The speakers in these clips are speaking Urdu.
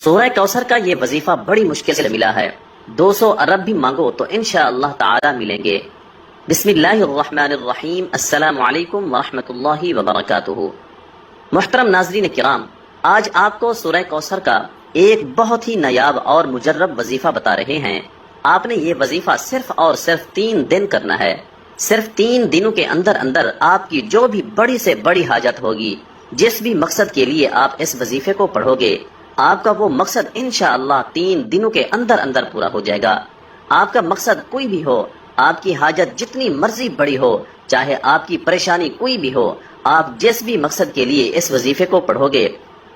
سورہ کوثر کا یہ وظیفہ بڑی مشکل سے ملا ہے، 200 ارب بھی مانگو تو انشاءاللہ تعالی ملیں گے۔ بسم اللہ الرحمن الرحیم، السلام علیکم ورحمۃ اللہ وبرکاتہ۔ محترم ناظرین کرام، آج آپ کو سورہ کوثر کا ایک بہت ہی نایاب اور مجرب وظیفہ بتا رہے ہیں۔ آپ نے یہ وظیفہ صرف اور صرف 3 دن کرنا ہے۔ صرف 3 دنوں کے اندر اندر آپ کی جو بھی بڑی سے بڑی حاجت ہوگی، جس بھی مقصد کے لیے آپ اس وظیفے کو پڑھو گے، آپ کا وہ مقصد انشاءاللہ 3 دنوں کے اندر اندر پورا ہو جائے گا۔ آپ کا مقصد کوئی بھی ہو، آپ کی حاجت جتنی مرضی بڑی ہو، چاہے آپ کی پریشانی کوئی بھی ہو، آپ جس بھی مقصد کے لیے اس وظیفے کو پڑھو گے،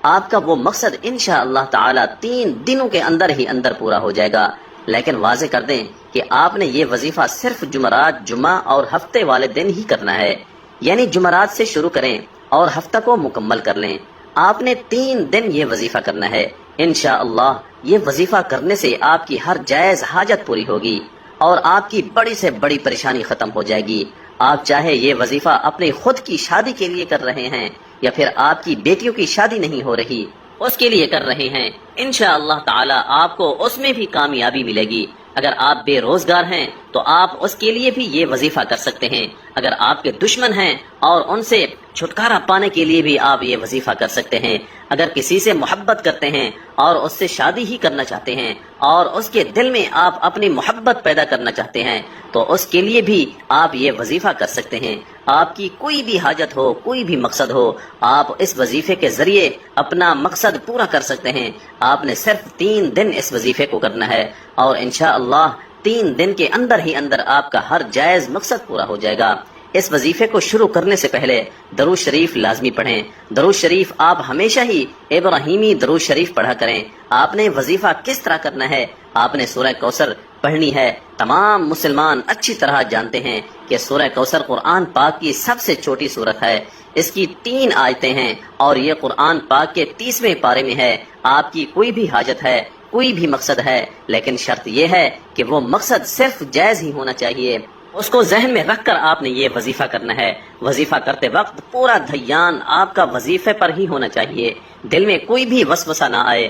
آپ کا وہ مقصد انشاءاللہ تعالی 3 دنوں کے اندر ہی اندر پورا ہو جائے گا۔ لیکن واضح کر دیں کہ آپ نے یہ وظیفہ صرف جمعرات، جمعہ اور ہفتے والے دن ہی کرنا ہے، یعنی جمعرات سے شروع کریں اور ہفتہ کو مکمل کر لیں۔ آپ نے 3 دن یہ وظیفہ کرنا ہے۔ انشاءاللہ یہ وظیفہ کرنے سے آپ کی ہر جائز حاجت پوری ہوگی اور آپ کی بڑی سے بڑی پریشانی ختم ہو جائے گی۔ آپ چاہے یہ وظیفہ اپنے خود کی شادی کے لیے کر رہے ہیں یا پھر آپ کی بیٹیوں کی شادی نہیں ہو رہی، اس کے لیے کر رہے ہیں، انشاءاللہ تعالی آپ کو اس میں بھی کامیابی ملے گی۔ اگر آپ بے روزگار ہیں تو آپ اس کے لیے بھی یہ وظیفہ کر سکتے ہیں۔ اگر آپ کے دشمن ہیں اور ان سے چھٹکارا پانے کے لیے بھی آپ یہ وظیفہ کر سکتے ہیں۔ اگر کسی سے محبت کرتے ہیں اور اس سے شادی ہی کرنا چاہتے ہیں اور اس کے دل میں آپ اپنی محبت پیدا کرنا چاہتے ہیں تو اس کے لیے بھی آپ یہ وظیفہ کر سکتے ہیں۔ آپ کی کوئی بھی حاجت ہو، کوئی بھی مقصد ہو، آپ اس وظیفے کے ذریعے اپنا مقصد پورا کر سکتے ہیں۔ آپ نے صرف 3 دن اس وظیفے کو کرنا ہے اور انشاءاللہ 3 دن کے اندر ہی اندر آپ کا ہر جائز مقصد پورا ہو جائے گا۔ اس وظیفے کو شروع کرنے سے پہلے درود شریف لازمی پڑھیں۔ درود شریف آپ ہمیشہ ہی ابراہیمی درود شریف پڑھا کریں۔ آپ نے وظیفہ کس طرح کرنا ہے؟ آپ نے سورہ کوثر پڑھنی ہے۔ تمام مسلمان اچھی طرح جانتے ہیں کہ سورہ کوثر قرآن پاک کی سب سے چھوٹی سورت ہے۔ اس کی 3 آیتیں ہیں اور یہ قرآن پاک کے 30ویں پارے میں ہے۔ آپ کی کوئی بھی حاجت ہے، کوئی بھی مقصد ہے، لیکن شرط یہ ہے کہ وہ مقصد صرف جائز ہی ہونا چاہیے۔ اس کو ذہن میں رکھ کر آپ نے یہ وظیفہ کرنا ہے۔ وظیفہ کرتے وقت پورا دھیان آپ کا وظیفے پر ہی ہونا چاہیے، دل میں کوئی بھی وسوسہ نہ آئے۔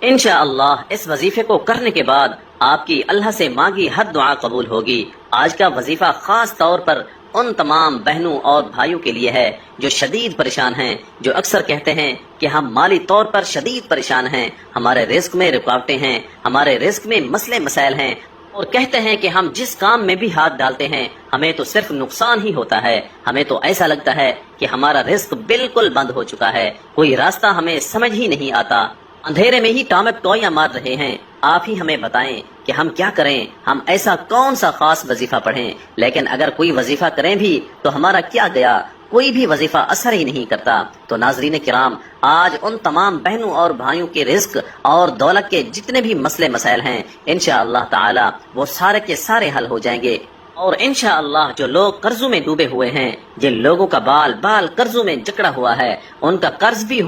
انشاءاللہ اس وظیفے کو کرنے کے بعد آپ کی اللہ سے مانگی ہر دعا قبول ہوگی۔ آج کا وظیفہ خاص طور پر ان تمام بہنوں اور بھائیوں کے لیے ہے جو شدید پریشان ہیں، جو اکثر کہتے ہیں کہ ہم مالی طور پر شدید پریشان ہیں، ہمارے رزق میں رکاوٹیں ہیں، ہمارے رزق میں مسئلے مسائل ہیں، اور کہتے ہیں کہ ہم جس کام میں بھی ہاتھ ڈالتے ہیں ہمیں تو صرف نقصان ہی ہوتا ہے، ہمیں تو ایسا لگتا ہے کہ ہمارا رزق بالکل بند ہو چکا ہے، کوئی راستہ ہمیں سمجھ ہی نہیں آتا، اندھیرے میں ہی ٹامک ٹوئیاں مار رہے ہیں۔ آپ ہی ہمیں بتائیں کہ ہم کیا کریں، ہم ایسا کون سا خاص وظیفہ پڑھیں؟ لیکن اگر کوئی وظیفہ کریں بھی تو ہمارا کیا گیا، کوئی بھی وظیفہ اثر ہی نہیں کرتا۔ تو ناظرین کرام، آج ان تمام بہنوں اور بھائیوں کے رزق اور دولت کے جتنے بھی مسئلے مسائل ہیں انشاءاللہ تعالی وہ سارے کے سارے حل ہو جائیں گے، اور انشاءاللہ جو لوگ قرضوں میں ڈوبے ہوئے ہیں، جن لوگوں کا بال بال قرضوں میں جکڑا ہوا ہے، ان کا قرض بھی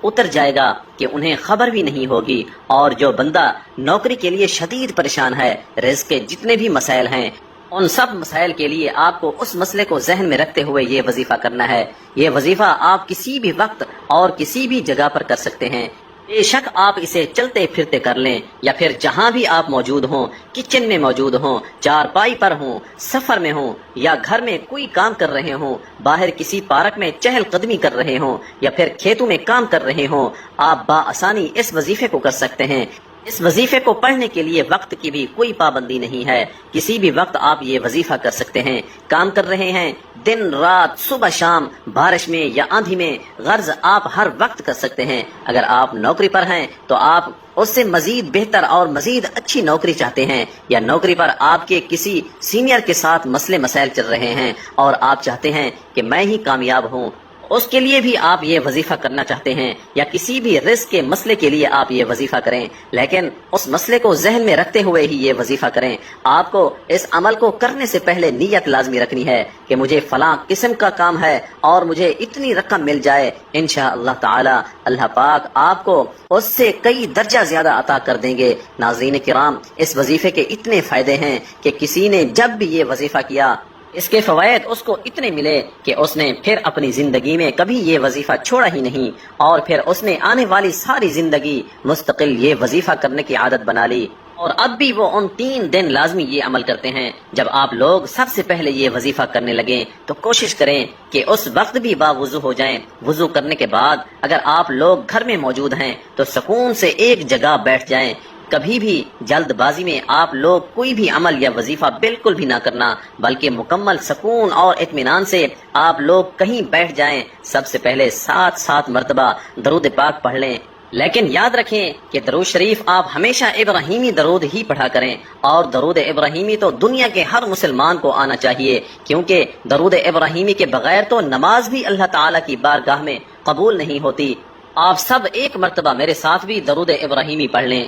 اتر جائے گا کہ انہیں خبر بھی نہیں ہوگی، اور جو بندہ نوکری کے لیے شدید پریشان ہے، رزق کے جتنے بھی مسائل ہیں، ان سب مسائل کے لیے آپ کو اس مسئلے کو ذہن میں رکھتے ہوئے یہ وظیفہ کرنا ہے۔ یہ وظیفہ آپ کسی بھی وقت اور کسی بھی جگہ پر کر سکتے ہیں۔ بے شک آپ اسے چلتے پھرتے کر لیں یا پھر جہاں بھی آپ موجود ہوں، کچن میں موجود ہوں، چارپائی پر ہوں، سفر میں ہوں، یا گھر میں کوئی کام کر رہے ہوں، باہر کسی پارک میں چہل قدمی کر رہے ہوں، یا پھر کھیتوں میں کام کر رہے ہوں، آپ بآسانی اس وظیفے کو کر سکتے ہیں۔ اس وظیفے کو پڑھنے کے لیے وقت کی بھی کوئی پابندی نہیں ہے، کسی بھی وقت آپ یہ وظیفہ کر سکتے ہیں۔ کام کر رہے ہیں، دن رات، صبح شام، بارش میں یا آندھی میں، غرض آپ ہر وقت کر سکتے ہیں۔ اگر آپ نوکری پر ہیں تو آپ اس سے مزید بہتر اور مزید اچھی نوکری چاہتے ہیں، یا نوکری پر آپ کے کسی سینئر کے ساتھ مسئلے مسائل چل رہے ہیں اور آپ چاہتے ہیں کہ میں ہی کامیاب ہوں، اس کے لیے بھی آپ یہ وظیفہ کرنا چاہتے ہیں، یا کسی بھی رزق کے مسئلے کے لیے آپ یہ وظیفہ کریں، لیکن اس مسئلے کو ذہن میں رکھتے ہوئے ہی یہ وظیفہ کریں۔ آپ کو اس عمل کو کرنے سے پہلے نیت لازمی رکھنی ہے کہ مجھے فلاں قسم کا کام ہے اور مجھے اتنی رقم مل جائے، انشاءاللہ تعالی اللہ پاک آپ کو اس سے کئی درجہ زیادہ عطا کر دیں گے۔ ناظرین کرام، اس وظیفے کے اتنے فائدے ہیں کہ کسی نے جب بھی یہ وظیفہ کیا اس کے فوائد اس کو اتنے ملے کہ اس نے پھر اپنی زندگی میں کبھی یہ وظیفہ چھوڑا ہی نہیں، اور پھر اس نے آنے والی ساری زندگی مستقل یہ وظیفہ کرنے کی عادت بنا لی، اور اب بھی وہ ان 3 دن لازمی یہ عمل کرتے ہیں۔ جب آپ لوگ سب سے پہلے یہ وظیفہ کرنے لگیں تو کوشش کریں کہ اس وقت بھی باوضو ہو جائیں۔ وضو کرنے کے بعد اگر آپ لوگ گھر میں موجود ہیں تو سکون سے ایک جگہ بیٹھ جائیں۔ کبھی بھی جلد بازی میں آپ لوگ کوئی بھی عمل یا وظیفہ بالکل بھی نہ کرنا، بلکہ مکمل سکون اور اطمینان سے آپ لوگ کہیں بیٹھ جائیں۔ سب سے پہلے 7 مرتبہ درود پاک پڑھ لیں، لیکن یاد رکھیں کہ درود شریف آپ ہمیشہ ابراہیمی درود ہی پڑھا کریں، اور درود ابراہیمی تو دنیا کے ہر مسلمان کو آنا چاہیے، کیونکہ درود ابراہیمی کے بغیر تو نماز بھی اللہ تعالیٰ کی بارگاہ میں قبول نہیں ہوتی۔ آپ سب 1 مرتبہ میرے ساتھ بھی درود ابراہیمی پڑھ لیں۔